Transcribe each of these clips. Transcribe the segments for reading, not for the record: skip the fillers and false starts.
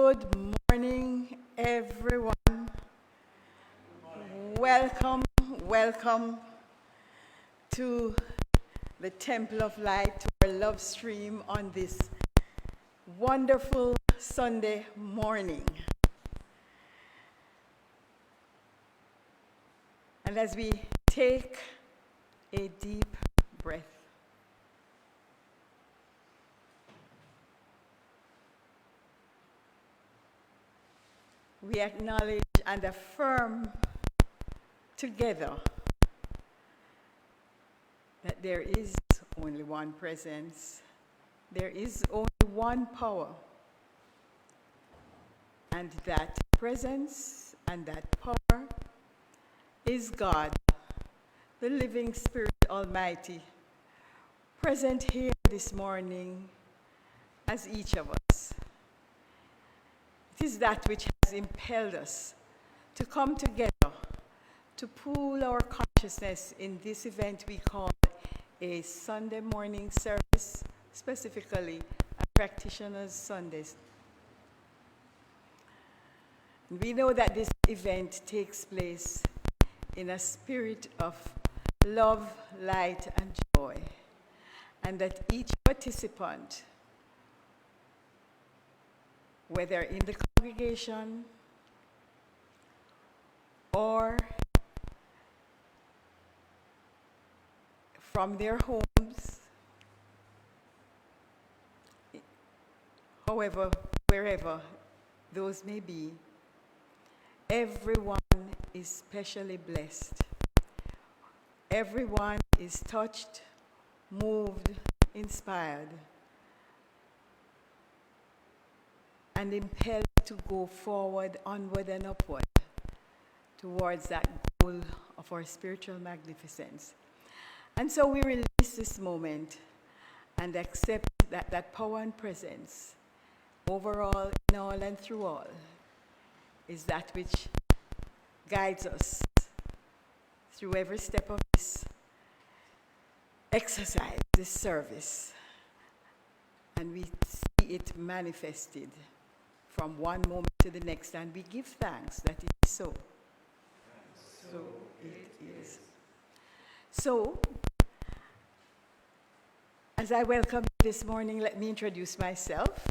Good morning, everyone. Welcome, welcome to the Temple of Light, to our love stream on this wonderful Sunday morning. And as we take a deep breath, we acknowledge and affirm together that there is only one presence, there is only one power, and that presence and that power is God, the living Spirit Almighty, present here this morning as each of us. It is that which has impelled us to come together, to pool our consciousness in this event we call a Sunday morning service, specifically a Practitioners' Sundays. We know that this event takes place in a spirit of love, light, and joy, and that each participant, whether in the congregation or from their homes, however, wherever those may be, everyone is specially blessed. Everyone is touched, moved, inspired, and impelled to go forward, onward and upward towards that goal of our spiritual magnificence. And so we release this moment and accept that that power and presence, overall, in all, and through all, is that which guides us through every step of this exercise, this service. And we see it manifested from one moment to the next, and we give thanks that it is so. So it is. So, as I welcome you this morning, let me introduce myself.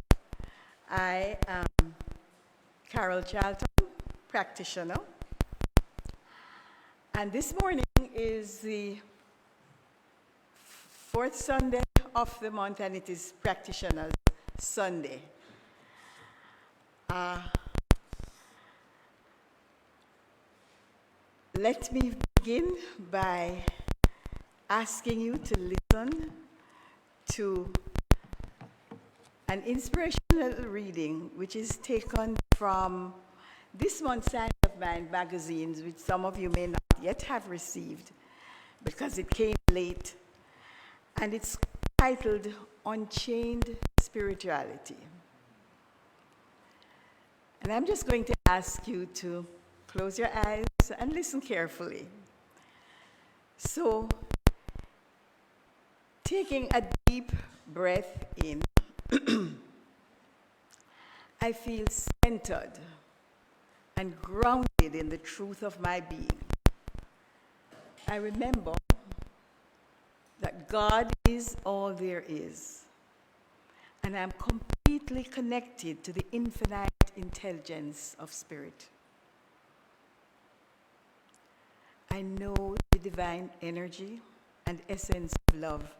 I am Carol Charlton, practitioner. And this morning is the fourth Sunday of the month, and it is Practitioners' Sunday. Let me begin by asking you to listen to an inspirational reading which is taken from this month's Sign of Mind magazines, which some of you may not yet have received because it came late, and it's titled Unchained Spirituality. And I'm just going to ask you to close your eyes and listen carefully. So, taking a deep breath in, I feel centered and grounded in the truth of my being. I remember that God is all there is, and I'm completely connected to the infinite intelligence of spirit. I know the divine energy and essence of love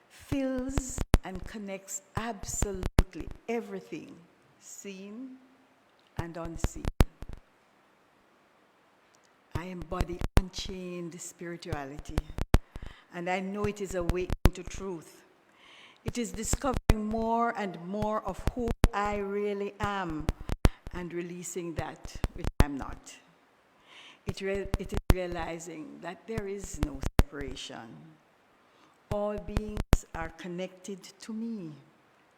fills and connects absolutely everything, seen and unseen. I embody unchained spirituality, and I know it is awakening to truth. It is discovering more and more of who I really am and releasing that which I'm not. It is realizing that there is no separation. All beings are connected to me,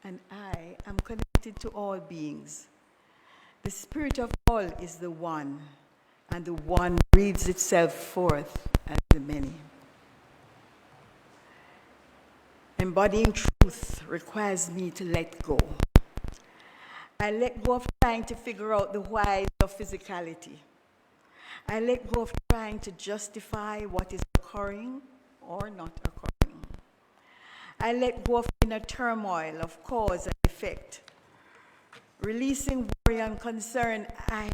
and I am connected to all beings. The spirit of all is the one, and the one breathes itself forth as the many. Embodying truth requires me to let go. I let go of trying to figure out the whys of physicality. I let go of trying to justify what is occurring or not occurring. I let go of inner turmoil of cause and effect. Releasing worry and concern, I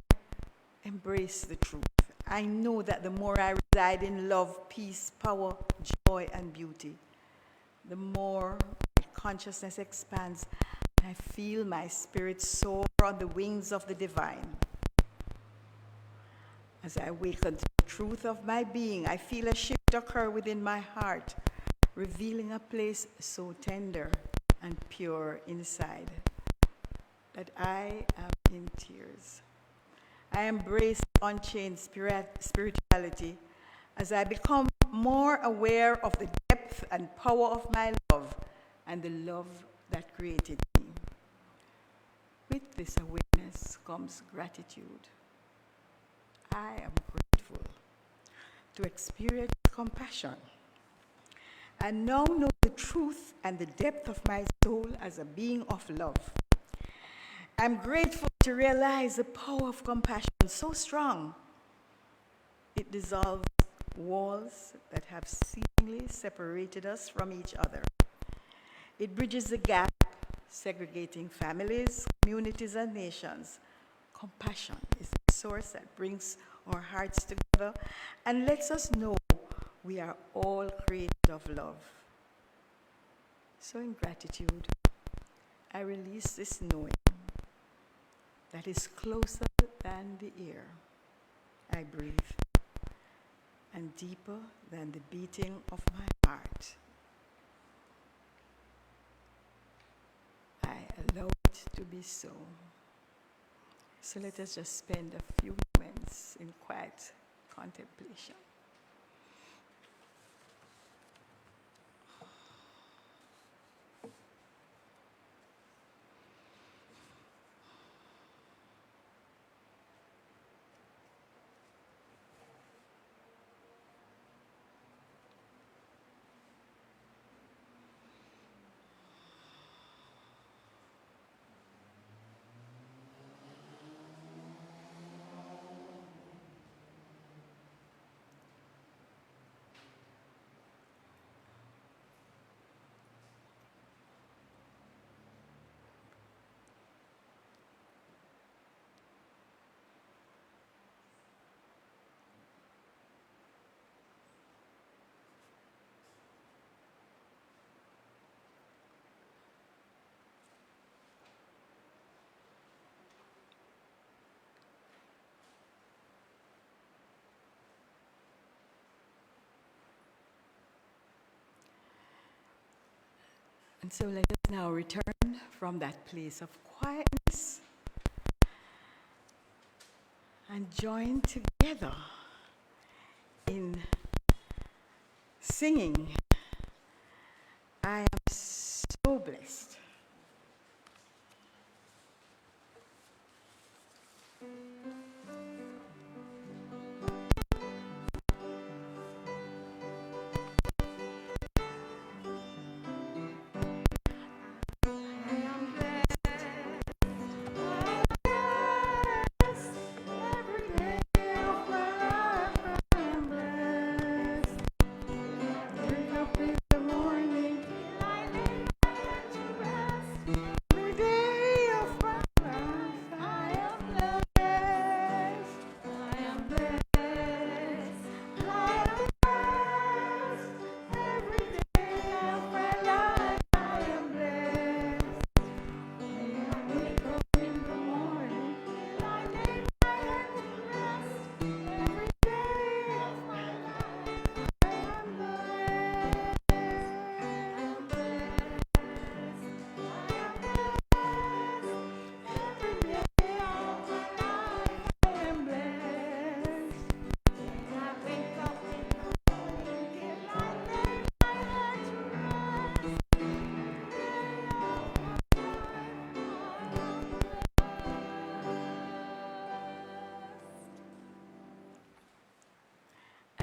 embrace the truth. I know that the more I reside in love, peace, power, joy, and beauty, the more my consciousness expands, and I feel my spirit soar on the wings of the divine. As I awaken to the truth of my being, I feel a shift occur within my heart, revealing a place so tender and pure inside that I am in tears. I embrace unchained spirituality as I become more aware of the depth and power of my love and the love that created me. With this awareness comes gratitude. I am grateful to experience compassion and now know the truth and the depth of my soul as a being of love. I'm grateful to realize the power of compassion so strong. It dissolves walls that have seemingly separated us from each other. It bridges the gap, segregating families, communities, and nations. Compassion is the source that brings our hearts together and lets us know we are all created of love. So in gratitude, I release this knowing that is closer than the ear. I breathe, and deeper than the beating of my heart. I allow it to be so. So let us just spend a few moments in quiet contemplation. And so let us now return from that place of quietness and join together in singing, I am so blessed.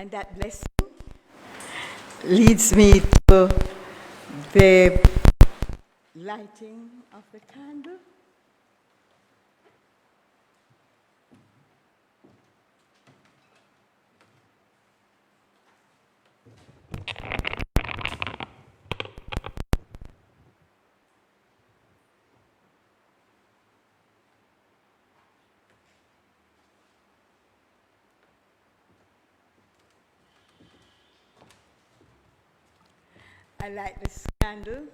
And that blessing leads me to the lighting of the candle. I light this candle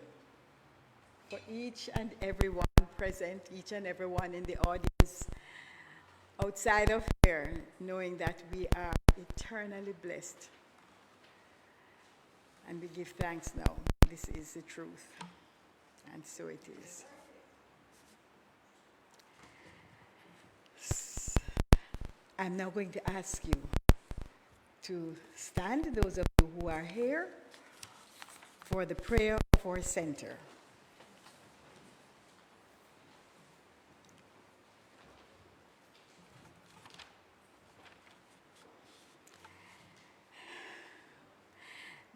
for each and everyone present, each and everyone in the audience outside of here, knowing that we are eternally blessed. And we give thanks now. This is the truth. And so it is. I'm now going to ask you to stand, those of you who are here, for the prayer of our center.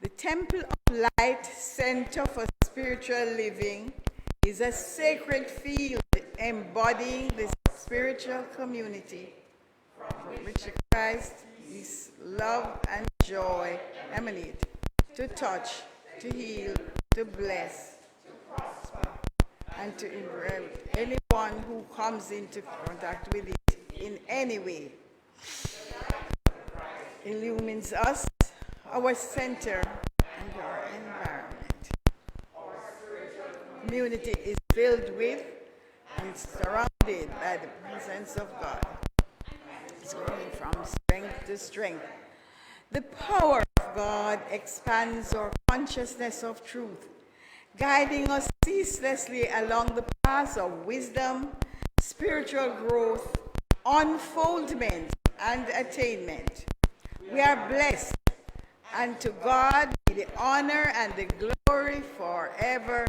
The Temple of Light Center for Spiritual Living is a sacred field embodying the spiritual community from which Christ, His love and joy emanate, to touch, to heal, to bless, and to embrace anyone who comes into contact with it in any way. Illumines us, our center, and our environment. Community is filled with and surrounded by the presence of God. It's going from strength to strength. The power of God expands our consciousness of truth, guiding us ceaselessly along the paths of wisdom, spiritual growth, unfoldment, and attainment. We are blessed, and to God be the honor and the glory forever,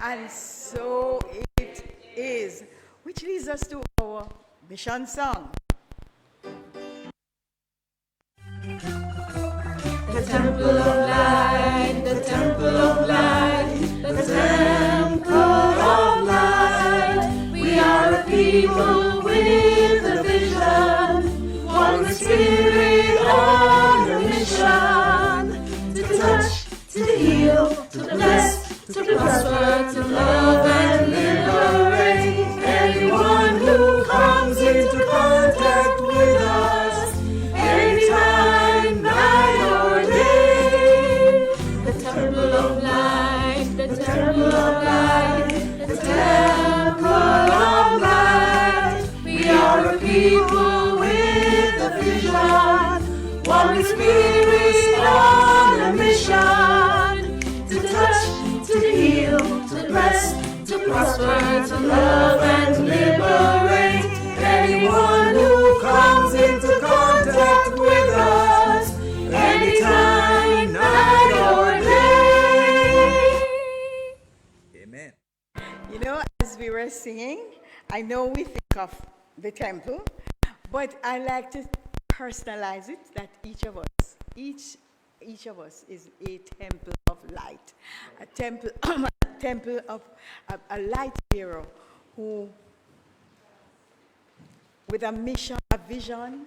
and so it is. Which leads us to our mission song. The temple of light, the temple of light, the temple of light. We are a people with a vision, one spirit on a mission, to touch, to heal, to bless, to prosper, to love and liberate anyone who comes into contact with us, anytime, night or day. The temple of light, the temple of light, the temple of light. We are a people with a vision, one spirit on a mission, to touch, to heal, to bless, to prosper, to love and liberate anyone who comes into contact with us, anytime, night or day. Amen. You know, as we were singing, I know we think of the temple, but I like to personalize it that each of us is a temple of light, a temple, temple of a light bearer who, with a mission, a vision,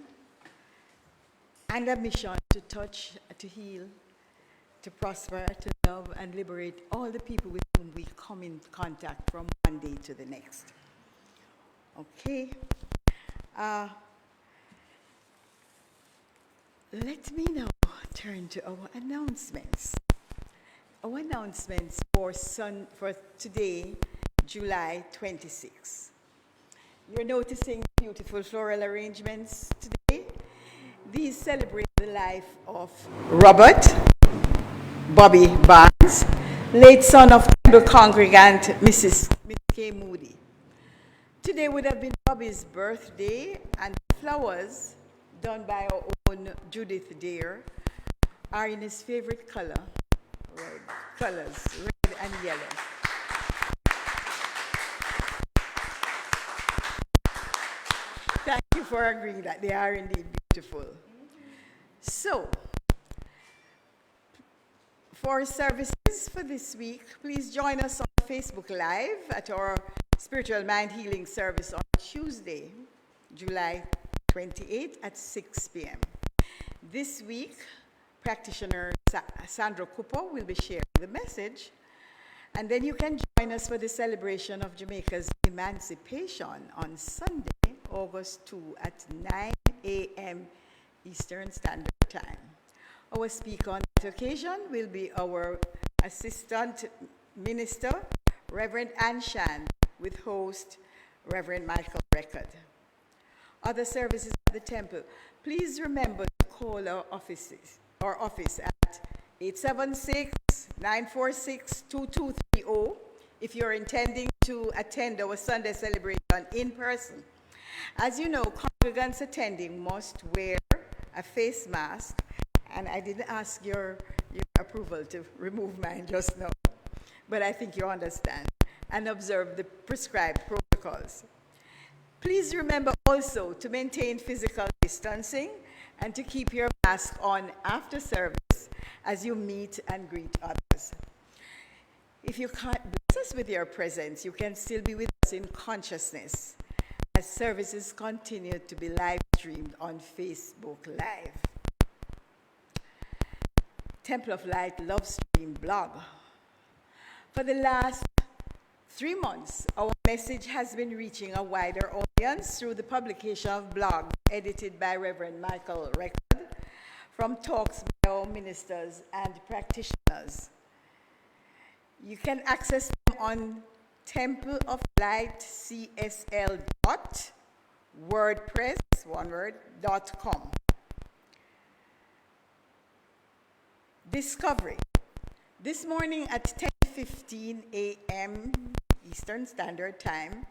and a mission to touch, to heal, to prosper, to love, and liberate all the people with whom we come in contact from one day to the next. Okay. Let me now turn to our announcements. Our announcements for today, July 26. You're noticing beautiful floral arrangements today. These celebrate the life of Robert Bobby Barnes, late son of Temple congregant Mrs. K. Moody. Today would have been Bobby's birthday, and flowers done by our own Judith Dare are in his favorite colors, red and yellow. Thank you for agreeing that they are indeed beautiful. So, for services for this week, please join us on Facebook Live at our Spiritual Mind Healing service on Tuesday, July 28 at 6 p.m. This week, practitioner Sandra Cooper will be sharing the message, and then you can join us for the celebration of Jamaica's emancipation on Sunday, August 2 at 9 a.m. Eastern Standard Time. Our speaker on that occasion will be our Assistant Minister, Reverend Ann Shand, with host, Reverend Michael Record. Other services at the temple, please remember to call our office at 876-946-2230 if you're intending to attend our Sunday celebration in person. As you know, congregants attending must wear a face mask, and I didn't ask your approval to remove mine just now, but I think you understand, and observe the prescribed protocols. Please remember also to maintain physical distancing and to keep your mask on after service as you meet and greet others. If you can't bless us with your presence, you can still be with us in consciousness as services continue to be live streamed on Facebook Live. Temple of Light LoveStream blog. For the last 3 months, our message has been reaching a wider audience through the publication of blogs edited by Reverend Michael Record from talks by our ministers and practitioners. You can access them on templeoflightcsl.wordpress.com. Discovery. This morning at 10:15 a.m. Eastern Standard Time,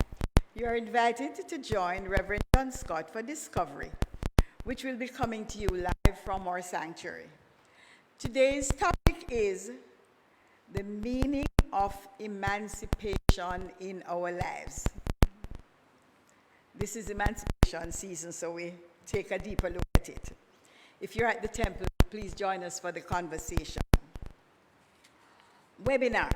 you are invited to join Reverend John Scott for Discovery, which will be coming to you live from our sanctuary. Today's topic is the meaning of emancipation in our lives. This is emancipation season, so we take a deeper look at it. If you're at the temple, please join us for the conversation. Webinar.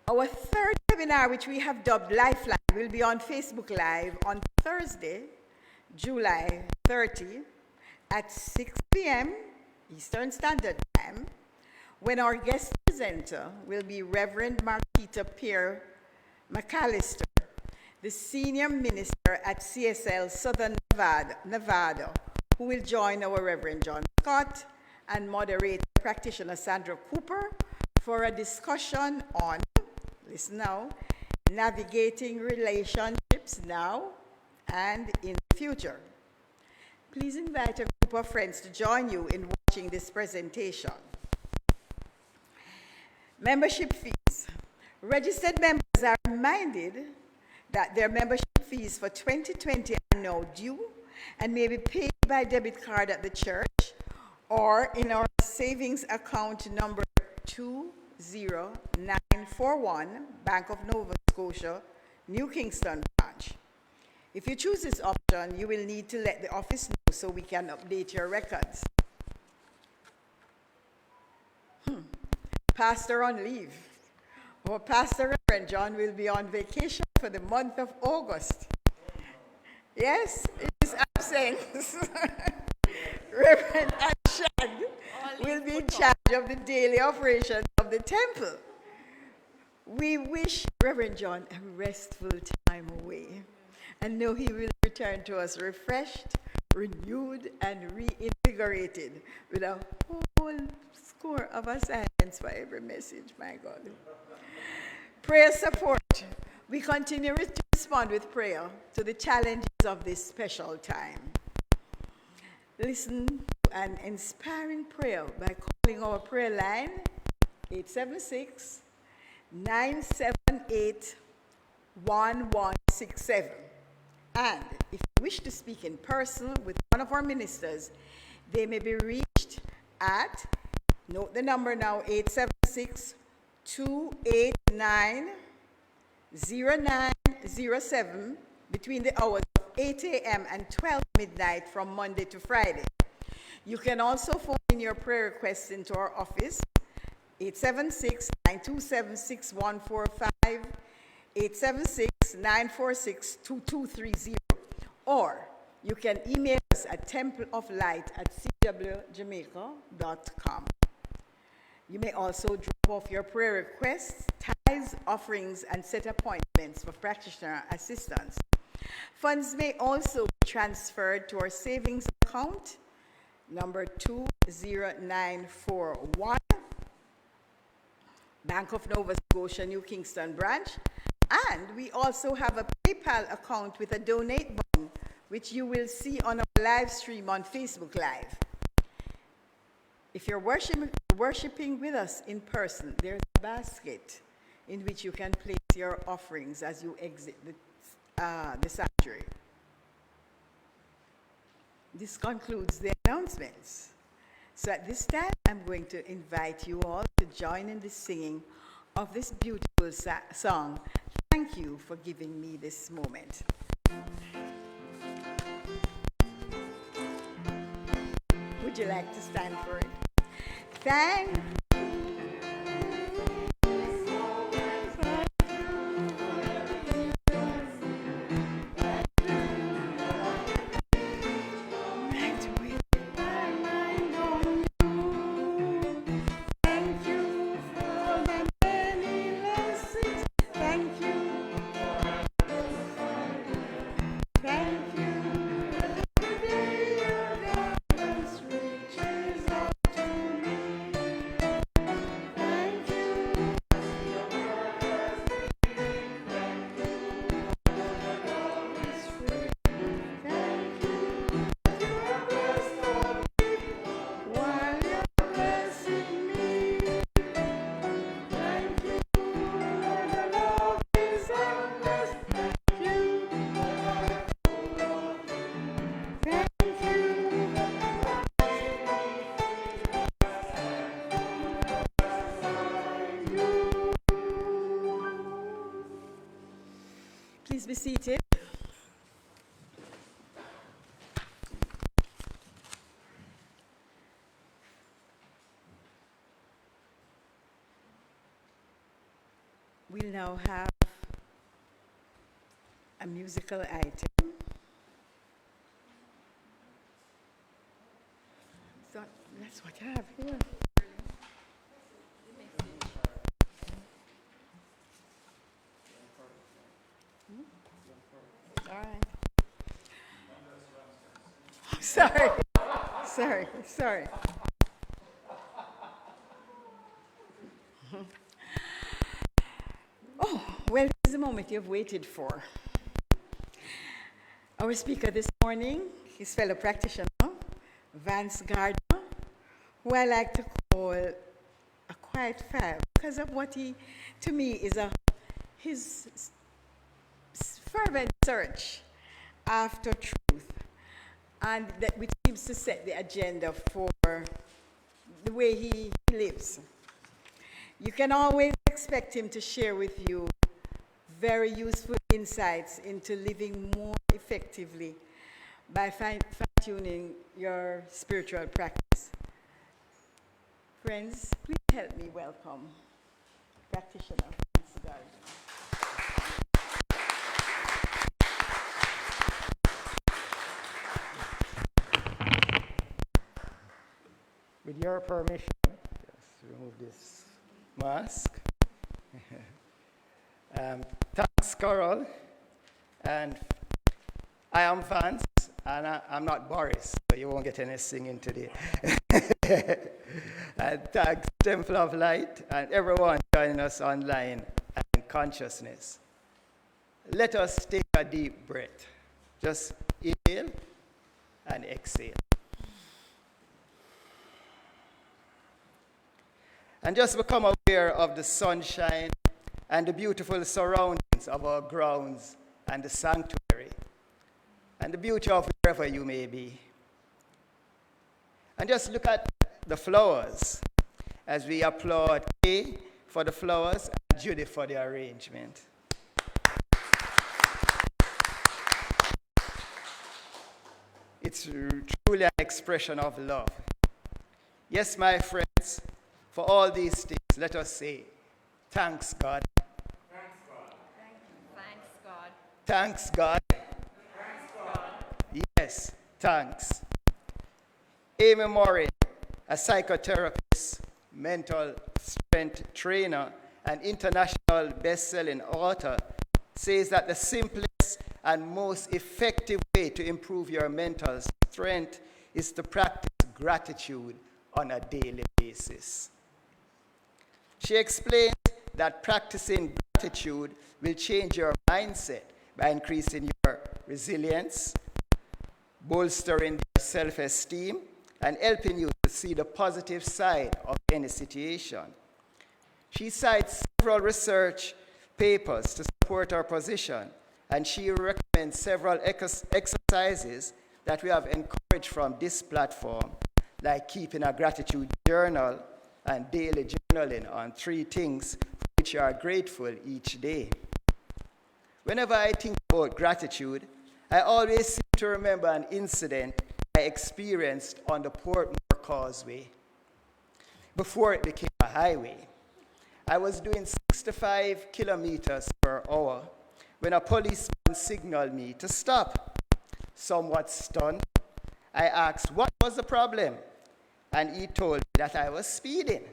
Our third webinar, which we have dubbed Lifeline, will be on Facebook Live on Thursday, July 30 at 6 p.m. Eastern Standard Time, when our guest presenter will be Reverend Marquita Pierre McAllister, the Senior Minister at CSL Southern Nevada, who will join our Reverend John Scott and moderator practitioner Sandra Cooper for a discussion on, listen now, navigating relationships now and in the future. Please invite a group of friends to join you in watching this presentation. Membership fees. Registered members are reminded that their membership fees for 2020 are now due and may be paid by debit card at the church or in our savings account number 20941, Bank of Nova Scotia, New Kingston branch. If you choose this option, you will need to let the office know so we can update your records. Pastor on leave. Our Pastor Reverend John will be on vacation for the month of August. Yes, in his absence, Reverend Ashad will be in charge of the daily operations of the temple. We wish Reverend John a restful time away and know he will return to us refreshed, renewed, and reinvigorated with a whole score of assignments for every message, my God. Prayer support. We continue to respond with prayer to the challenges of this special time. Listen to an inspiring prayer by calling our prayer line 876-978-1167. And if you wish to speak in person with one of our ministers, they may be reached at, note the number now, 876-289-0907 between the hours of 8 a.m. and 12 midnight from Monday to Friday. You can also phone in your prayer requests into our office, 876-927-6145, 876-946-2230, or you can email us at templeoflight@cwjamaica.com. You may also drop off your prayer requests, tithes, offerings, and set appointments for practitioner assistance. Funds may also be transferred to our savings account, number 20941, Bank of Nova Scotia, New Kingston branch. And we also have a PayPal account with a donate button, which you will see on our live stream on Facebook Live. If you're worshiping with us in person, there's a basket in which you can place your offerings as you exit the sanctuary. This concludes the announcements. So at this time, I'm going to invite you all to join in the singing of this beautiful song. Thank you for giving me this moment. Would you like to stand for it? Thank Please be seated. We'll now have a musical item. So that's what I have here. All right. Sorry. Oh, well, this is the moment you've waited for. Our speaker this morning, his fellow practitioner, Vance Gardiner, who I like to call a quiet fire because of what he, to me, is his fervent search after truth, and that which seems to set the agenda for the way he lives. You can always expect him to share with you very useful insights into living more effectively by fine-tuning your spiritual practice. Friends, please help me welcome practitioner Vance Gardiner. With your permission, just remove this mask. Thanks, Carol. And I am Vance, and I'm not Boris, so you won't get any singing today. And thanks, Temple of Light, and everyone joining us online and in consciousness. Let us take a deep breath. Just inhale and exhale. And just become aware of the sunshine and the beautiful surroundings of our grounds and the sanctuary, and the beauty of wherever you may be. And just look at the flowers as we applaud Kay for the flowers and Judy for the arrangement. It's truly an expression of love. Yes, my friends, for all these things, let us say, thanks God. Thanks, God. Thanks, God. Thanks God. Thanks, God. Yes, thanks. Amy Murray, a psychotherapist, mental strength trainer, and international best-selling author, says that the simplest and most effective way to improve your mental strength is to practice gratitude on a daily basis. She explains that practicing gratitude will change your mindset by increasing your resilience, bolstering your self-esteem, and helping you to see the positive side of any situation. She cites several research papers to support her position, and she recommends several exercises that we have encouraged from this platform, like keeping a gratitude journal and daily journaling on 3 things for which you are grateful each day. Whenever I think about gratitude, I always seem to remember an incident I experienced on the Portmore Causeway before it became a highway. I was doing 65 kilometers per hour when a policeman signaled me to stop. Somewhat stunned, I asked what was the problem, and he told me that I was speeding.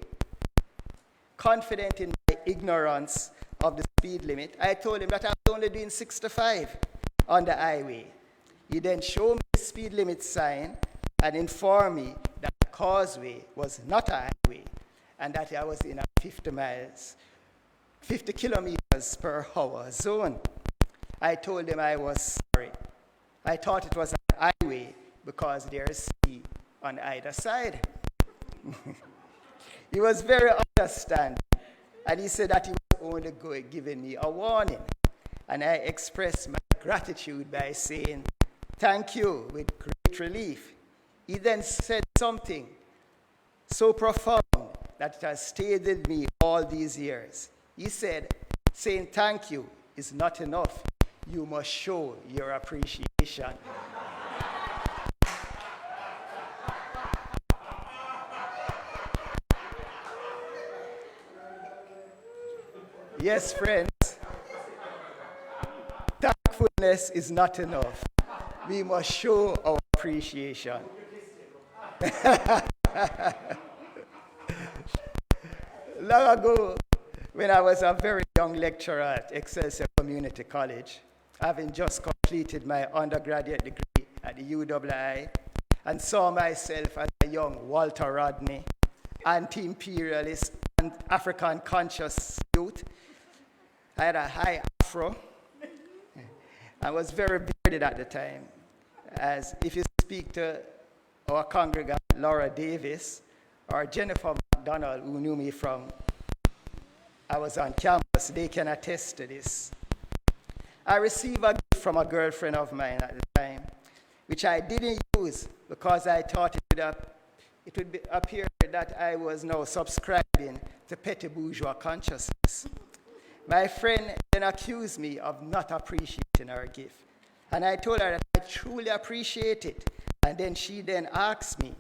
Confident in my ignorance of the speed limit, I told him that I was only doing 65 on the highway. He then showed me the speed limit sign and informed me that the causeway was not a highway and that I was in a 50 kilometers per hour zone. I told him I was sorry. I thought it was a highway because there is sea on either side. He was very understanding, and he said that he was only giving me a warning. And I expressed my gratitude by saying, "Thank you," with great relief. He then said something so profound that it has stayed with me all these years. He said, "Saying thank you is not enough. You must show your appreciation." Yes, friends, thankfulness is not enough. We must show our appreciation. Long ago, when I was a very young lecturer at Excelsior Community College, having just completed my undergraduate degree at the UWI, and saw myself as a young Walter Rodney, anti-imperialist and African conscious youth, I had a high afro. I was very bearded at the time. As if you speak to our congregant Laura Davis or Jennifer McDonald, who knew me from I was on campus, they can attest to this. I received a gift from a girlfriend of mine at the time, which I didn't use because I thought it would appear that I was now subscribing to petty bourgeois consciousness. My friend then accused me of not appreciating her gift. And I told her that I truly appreciate it. And then she then asked me,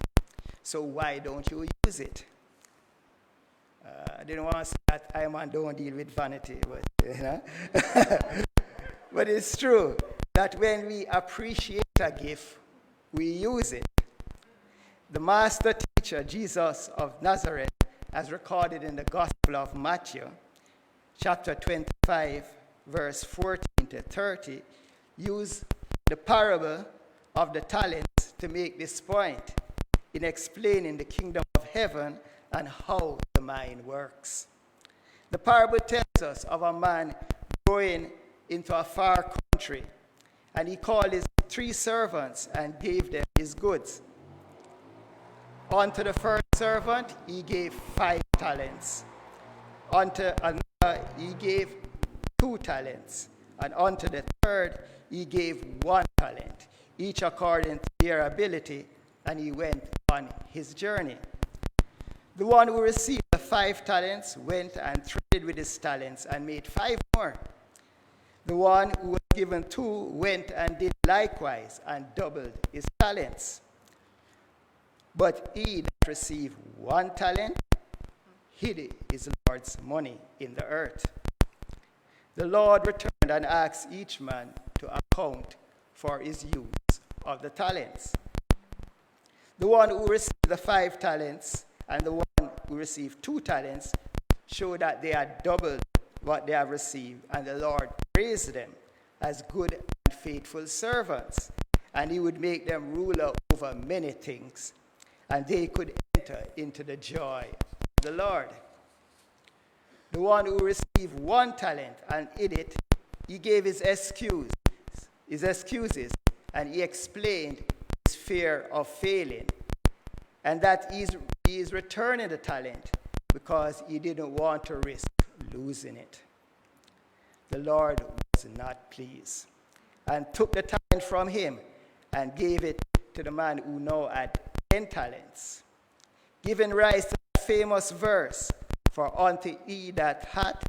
"So why don't you use it?" I didn't want to say that I don't deal with vanity, but you know. But it's true that when we appreciate a gift, we use it. The master teacher, Jesus of Nazareth, as recorded in the Gospel of Matthew, chapter 25, verse 14 to 30, used the parable of the talents to make this point in explaining the kingdom of heaven and how the mind works. The parable tells us of a man going into a far country, and he called his 3 servants and gave them his goods. Unto the first servant, he gave 5 talents. Unto another, he gave 2 talents. And unto the third, he gave 1 talent, each according to their ability, and he went on his journey. The one who received the 5 talents went and traded with his talents and made 5 more. The one who was given 2 went and did likewise and doubled his talents. But he that received 1 talent hid his Lord's money in the earth. The Lord returned and asked each man to account for his use of the talents. The one who received the 5 talents and the one who received 2 talents showed that they had doubled what they have received, and the Lord praised them as good and faithful servants, and he would make them ruler over many things, and they could enter into the joy of the Lord. The one who received 1 talent and hid it, he gave his excuses, and he explained his fear of failing, and that he is returning the talent because he didn't want to risk losing it. The Lord was not pleased and took the talent from him and gave it to the man who now had 10 talents, giving rise to the famous verse, "For unto he that hath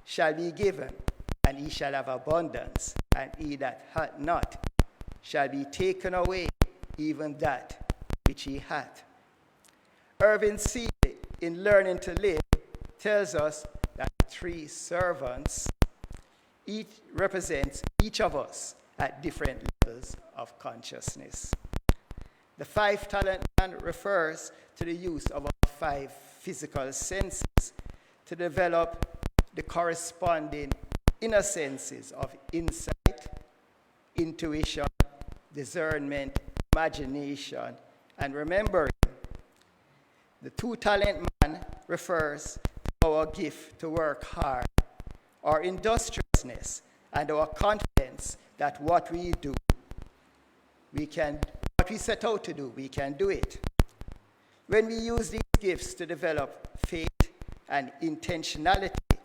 shall be given, and he shall have abundance, and he that hath not shall be taken away even that which he hath." Irving C., in Learning to Live, tells us that 3 servants each represents each of us at different levels of consciousness. The 5-talent man refers to the use of our 5 physical senses to develop the corresponding inner senses of insight, intuition, discernment, imagination, and remembering. The 2-talent man refers to our gift to work hard, our industriousness, and our confidence that what we do, what we set out to do, we can do it. When we use these gifts to develop faith and intentionality,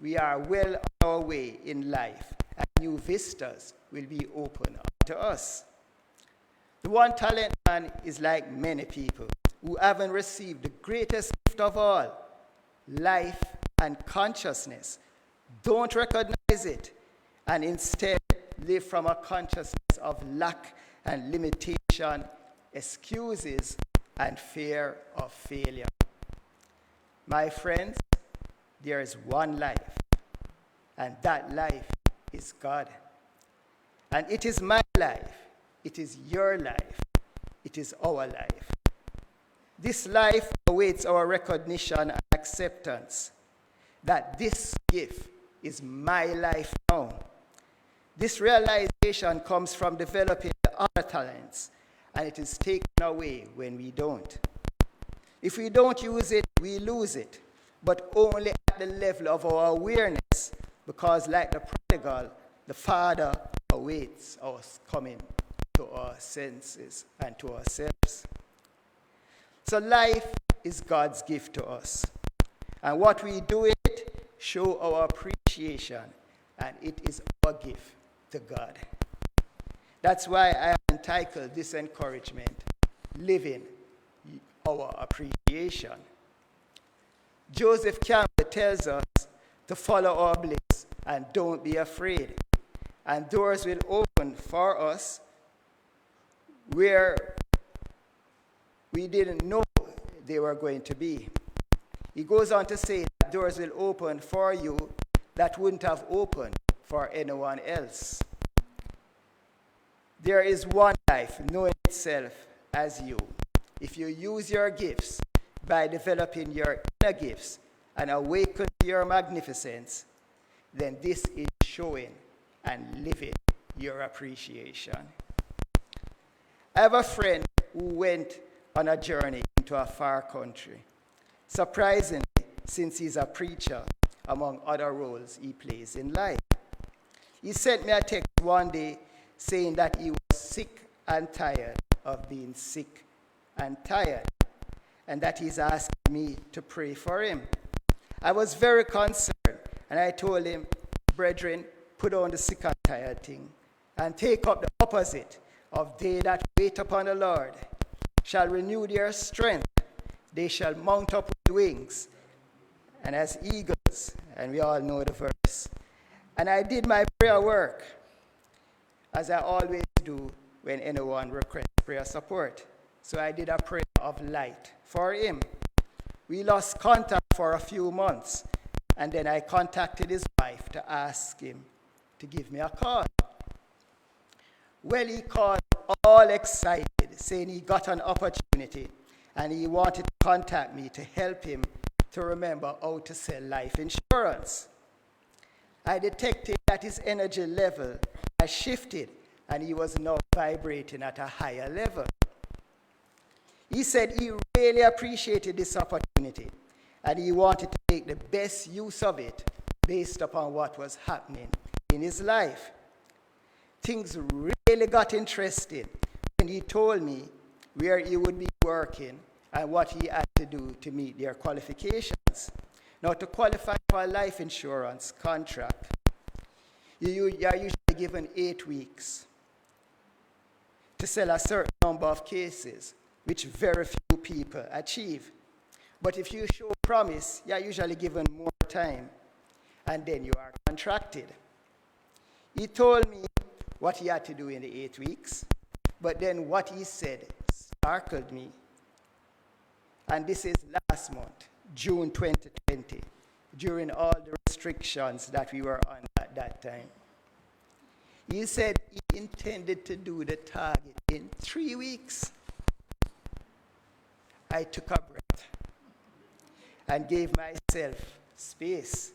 we are well on our way in life, and new vistas will be open to us. The 1-talent man is like many people who haven't received the greatest gift of all, life and consciousness, don't recognize it, and instead live from a consciousness of lack and limitation, excuses, and fear of failure. My friends, there is one life, and that life is God. And it is my life, it is your life, it is our life. This life awaits our recognition and acceptance that this gift is my life now. This realization comes from developing the other talents, and it is taken away when we don't. If we don't use it, we lose it, but only at the level of our awareness, because like the prodigal, the Father awaits us coming to our senses and to ourselves. So life is God's gift to us, and what we do with it show our appreciation, and it is our gift to God. That's why I have entitled this encouragement, Living Our Appreciation. Joseph Campbell tells us to follow our bliss and don't be afraid, and doors will open for us where we didn't know they were going to be. He goes on to say that doors will open for you that wouldn't have opened for anyone else. There is one life knowing itself as you. If you use your gifts by developing your inner gifts and awaken to your magnificence, then this is showing and living your appreciation. I have a friend who went on a journey into a far country. Surprisingly, since he's a preacher, among other roles he plays in life. He sent me a text one day saying that he was sick and tired of being sick and tired, and that he's asking me to pray for him. I was very concerned, and I told him, brethren, put on the sick and tired thing, and take up the opposite of they that wait upon the Lord shall renew their strength. They shall mount up with wings, and as eagles, and we all know the verse. And I did my prayer work, as I always do when anyone requests prayer support. So I did a prayer of light for him. We lost contact for a few months, and then I contacted his wife to ask him to give me a call. Well, he called all excited, saying he got an opportunity, and he wanted to contact me to help him to remember how to sell life insurance. I detected that his energy level had shifted, and he was now vibrating at a higher level. He said he really appreciated this opportunity, and he wanted to make the best use of it based upon what was happening in his life. Things really got interesting when he told me where he would be working and what he had to do to meet their qualifications. Now, to qualify for a life insurance contract, you are usually given 8 weeks to sell a certain number of cases, which very few people achieve. But if you show promise, you are usually given more time, and then you are contracted. He told me what he had to do in the 8 weeks, but then what he said startled me. And this is last month, June 2020, during all the restrictions that we were on at that time. He said he intended to do the target in 3 weeks. I took a breath and gave myself space,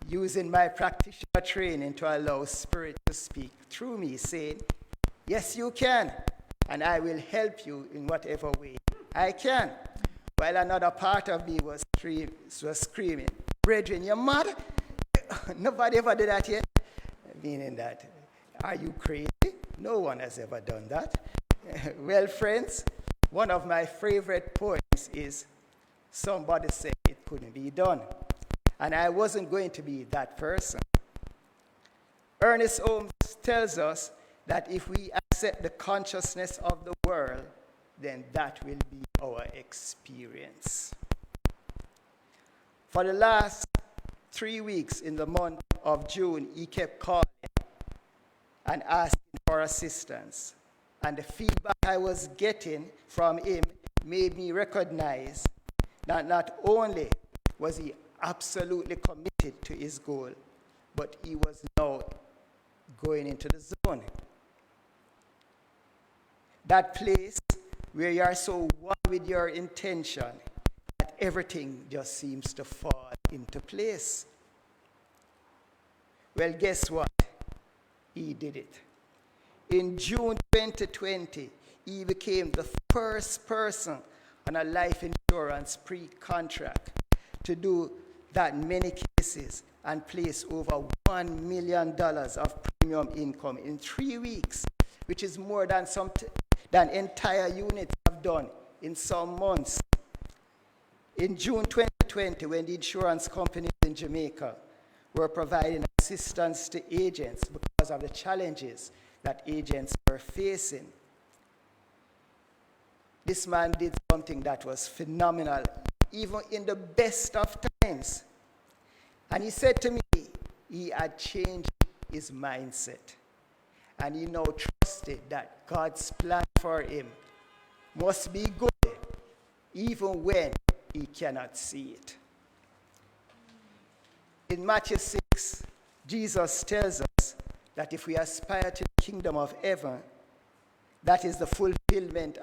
using my practitioner training to allow Spirit to speak through me, saying, yes, you can, and I will help you in whatever way I can. While another part of me was screaming, brethren, you're mad? Nobody ever did that yet? Meaning that, are you crazy? No one has ever done that. Well, friends, one of my favorite poems is, somebody said it couldn't be done. And I wasn't going to be that person. Ernest Holmes tells us that if we accept the consciousness of the world, then that will be our experience. For the last 3 weeks in the month of June, he kept calling and asking for assistance. And the feedback I was getting from him made me recognize that not only was he absolutely committed to his goal, but he was now going into the zone. That place where you are so one with your intention that everything just seems to fall into place. Well, guess what? He did it. In June 2020, he became the first person on a life insurance pre-contract to do that many cases and place over $1 million of premium income in 3 weeks, which is more than entire units have done in some months. In June 2020, when the insurance companies in Jamaica were providing assistance to agents because of the challenges that agents were facing, this man did something that was phenomenal, even in the best of times. And he said to me, he had changed his mindset. And he now trusted that God's plan for him must be good, even when he cannot see it. In Matthew 6, Jesus tells us that if we aspire to the kingdom of heaven, that is the fulfillment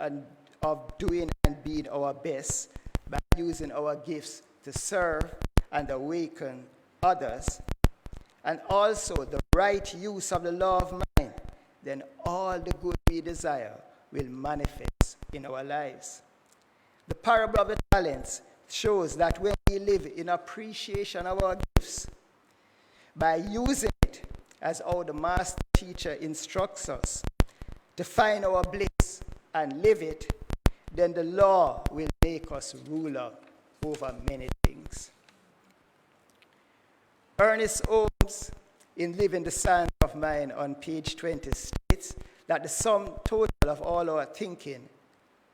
of doing and being our best by using our gifts to serve and awaken others, and also the right use of the law of mind, then all the good we desire will manifest in our lives. The parable of the talents shows that when we live in appreciation of our gifts, by using it as how the master teacher instructs us to find our bliss and live it, then the law will make us ruler over many things. Ernest Holmes, in Living the Science of Mind on page 20, states that the sum total of all our thinking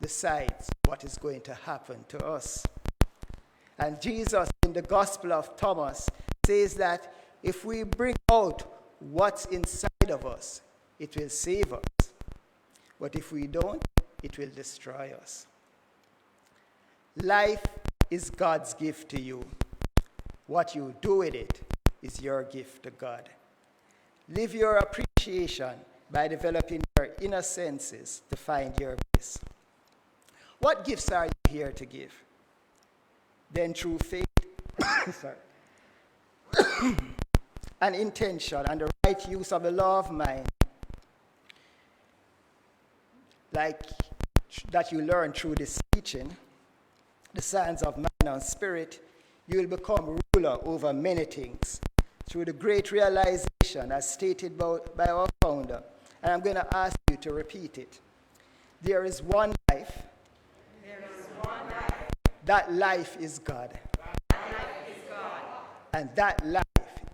decides what is going to happen to us. And Jesus, in the Gospel of Thomas, says that if we bring out what's inside of us, it will save us. But if we don't, it will destroy us. Life is God's gift to you. What you do with it is your gift to God. Live your appreciation by developing your inner senses to find your bliss. What gifts are you here to give? Then through faith and intention and the right use of the law of mind, like that you learn through this teaching, the science of mind and spirit, you will become ruler over many things through the great realization as stated by our founder. And I'm going to ask you to repeat it. There is one life. There is one life. That life is God. That life is God. And that life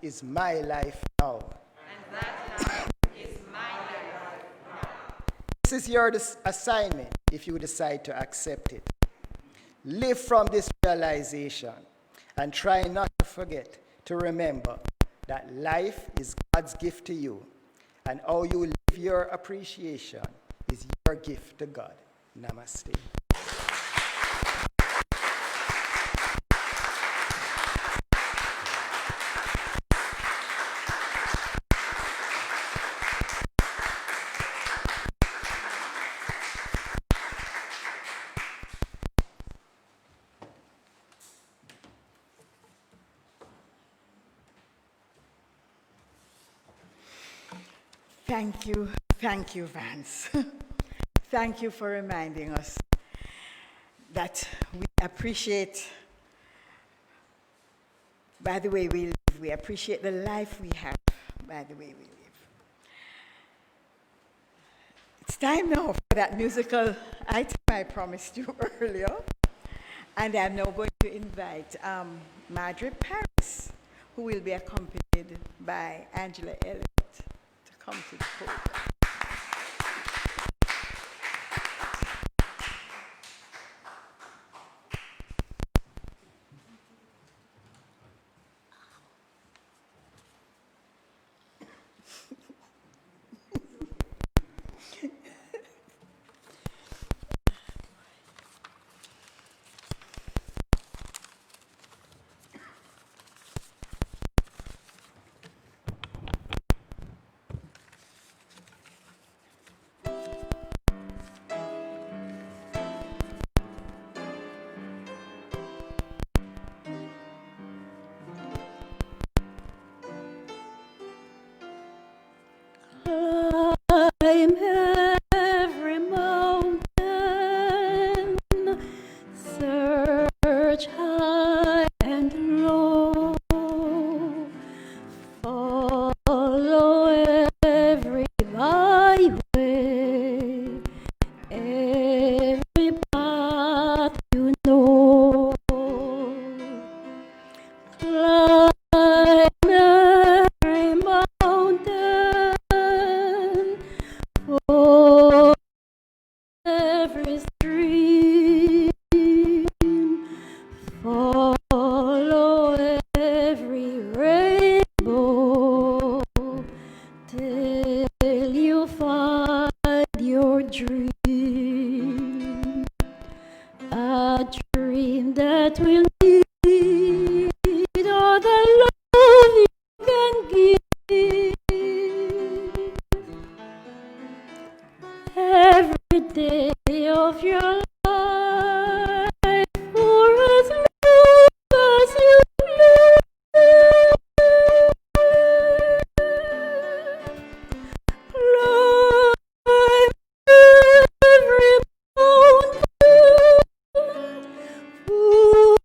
is my life now. And that life is my life now. This is your assignment if you decide to accept it. Live from this realization and try not to forget to remember that life is God's gift to you, and how you live your appreciation is your gift to God. Namaste. Thank you, Vance. Thank you for reminding us that we appreciate, by the way we live, we appreciate the life we have by the way we live. It's time now for that musical item I promised you earlier, and I'm now going to invite Margaret Paris, who will be accompanied by Angela Elliott, to come to the podium. Climb every mountain, search high and low, follow every byway, every path you know. Climb every mountain, for every stream, follow every rainbow, till you find your dream, a dream that will need all the love you can give. Every day of your life, for as long as you live, climb every mountain, for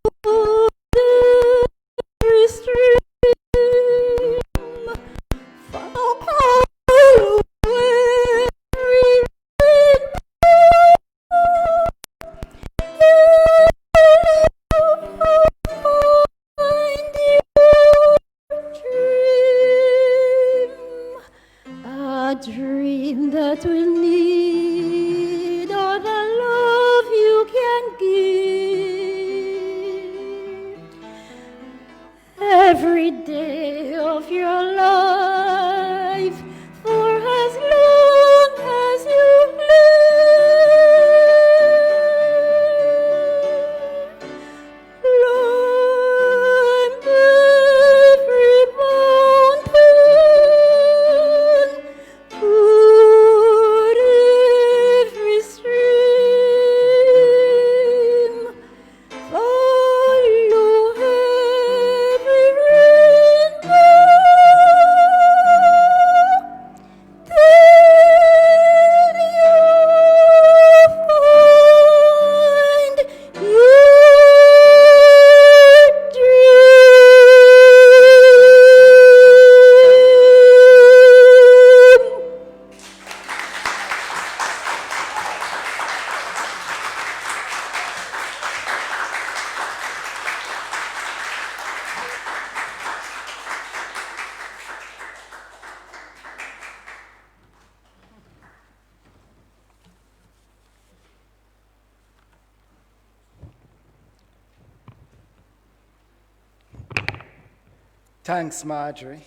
Thanks, Marjorie.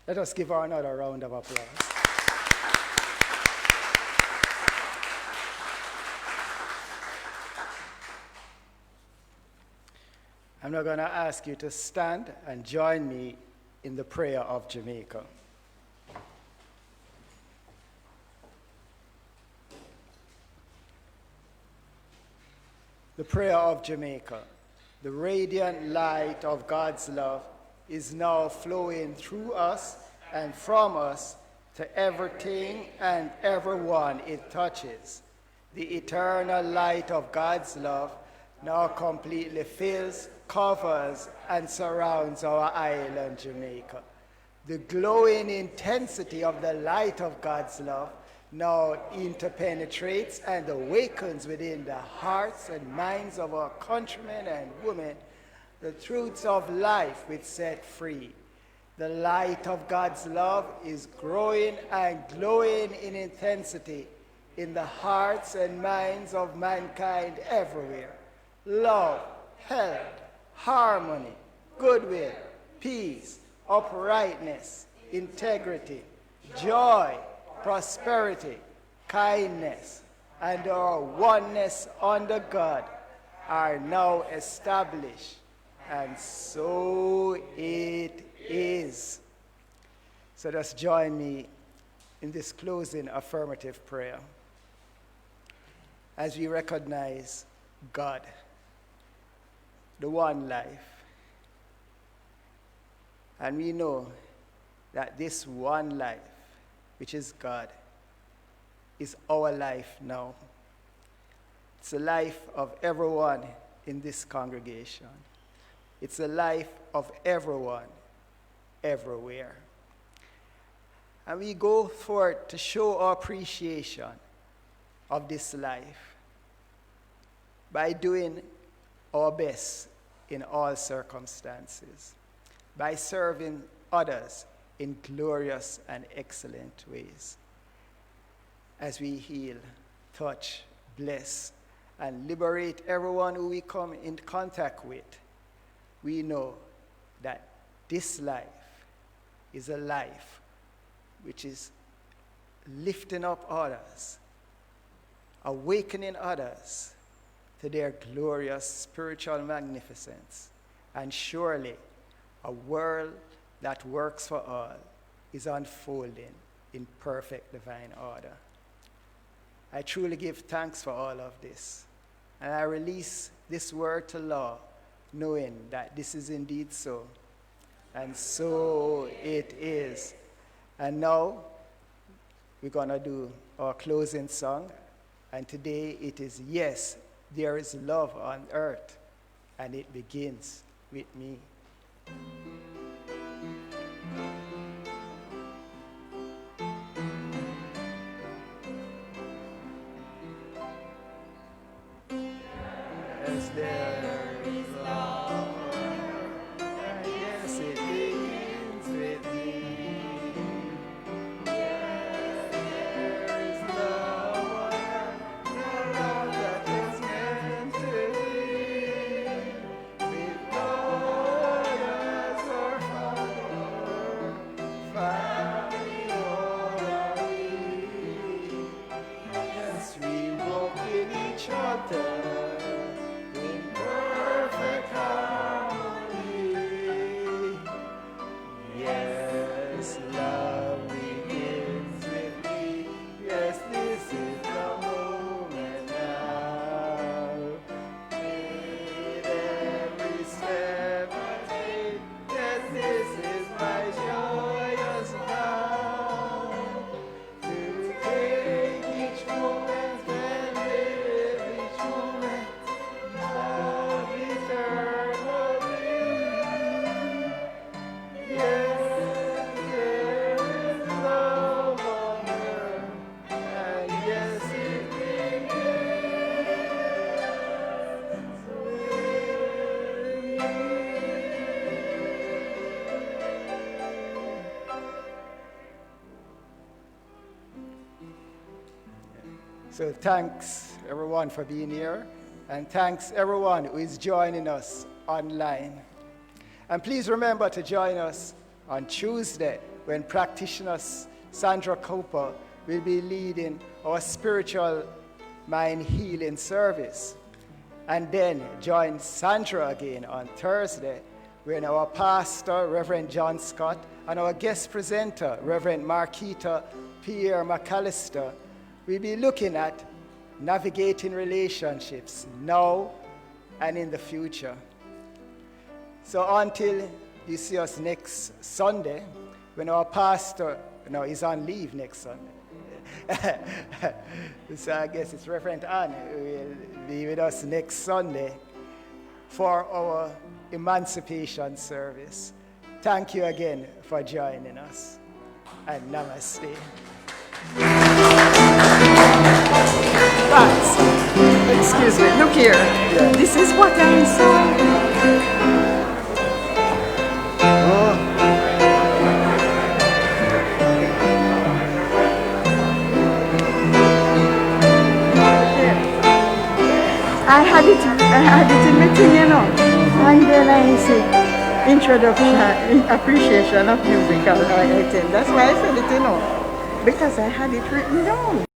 Let us give her another round of applause. I'm now going to ask you to stand and join me in the prayer of Jamaica. The prayer of Jamaica. The radiant light of God's love is now flowing through us and from us to everything and everyone it touches. The eternal light of God's love now completely fills, covers, and surrounds our island, Jamaica. The glowing intensity of the light of God's love now interpenetrates and awakens within the hearts and minds of our countrymen and women the truths of life which set free. The light of God's love is growing and glowing in intensity in the hearts and minds of mankind everywhere. Love, health, harmony, goodwill, peace, uprightness, integrity, joy, prosperity, kindness, and our oneness under God are now established, and so it is. So just join me in this closing affirmative prayer as we recognize God, the one life. And we know that this one life, which is God, is our life now. It's the life of everyone in this congregation. It's the life of everyone, everywhere. And we go forth to show our appreciation of this life by doing our best in all circumstances, by serving others in glorious and excellent ways. As we heal, touch, bless, and liberate everyone who we come in contact with, we know that this life is a life which is lifting up others, awakening others to their glorious spiritual magnificence. And surely a world that works for all is unfolding in perfect divine order. I truly give thanks for all of this, and I release this word to law, knowing that this is indeed so, and so it is. And now we're going to do our closing song, and today it is Yes, There is Love on Earth, and it begins with me. Yes, there is love on earth, and yes, it begins with me. Yes, there is love on earth, the love that is meant to be. With God as our Father, family all are we. Yes, we walk with each other in perfect harmony. Yes, love begins with me. Yes, this is the moment now. With every step I take, yes, this is my joyous vow. To take each moment and live each moment, love eternally. Yes, there is love on earth, and yes, it begins with me. So thanks everyone for being here, and thanks everyone who is joining us online. And please remember to join us on Tuesday when practitioner Sandra Cooper will be leading our spiritual mind healing service. And then join Sandra again on Thursday when our pastor, Reverend John Scott, and our guest presenter, Reverend Marquita Pierre McAllister, will be looking at navigating relationships now and in the future. So until you see us next Sunday, when our pastor, he's on leave next Sunday. So I guess it's Reverend Anne who will be with us next Sunday for our emancipation service. Thank you again for joining us, and namaste. Vance, excuse me, look here. Yeah. This is what I'm saying. I had it in my thing, and then I say, introduction, appreciation of musical item. That's why I said it, because I had it written down.